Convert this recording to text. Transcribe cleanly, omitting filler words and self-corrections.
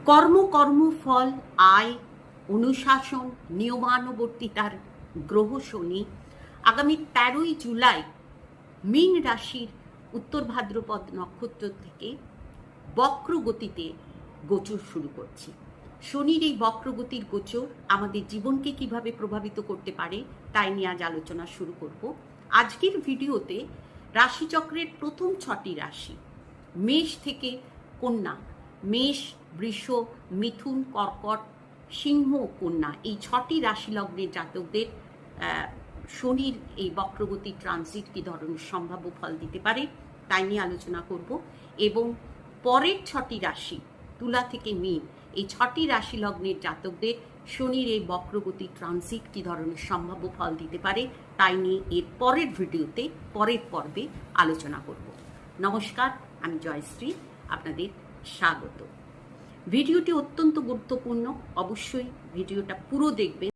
কর্মফল, আয়, অনুশাসন, নিয়মানুবর্তিতার গ্রহ শনি আগামী 13ই জুলাই মীন রাশির উত্তর ভাদ্রপদ নক্ষত্র থেকে বক্রগতিতে গোচর শুরু করছে। শনির এই বক্রগতির গোচর আমাদের জীবনকে কিভাবে প্রভাবিত করতে পারে তাই নিয়ে আজ আলোচনা শুরু করব। আজকের ভিডিওতে রাশিচক্রের প্রথম 6টি রাশি, মেষ থেকে কন্যা, মেষ, বৃষ, মিথুন, কর্কট, সিংহ, কন্যা, এই 6টি রাশি লগ্নের জাতকদের শনির এই বক্রগতি ট্রানজিট কী ধরনের সম্ভাব্য ফল দিতে পারে তাই নিয়ে আলোচনা করব। এবং পরের 6টি রাশি, তুলা থেকে মীন, এই 6টি রাশি লগ্নের জাতকদের শনির এই বক্রগতি ট্রানজিট কী ধরনের সম্ভাব্য ফল দিতে পারে তাই নিয়ে এর পরের ভিডিওতে, পরের পর্বে আলোচনা করব। নমস্কার, আমি জয়শ্রী, আপনাদের স্বাগত। ভিডিওটি অত্যন্ত গুরুত্বপূর্ণ, অবশ্যই ভিডিওটা পুরো দেখবেন।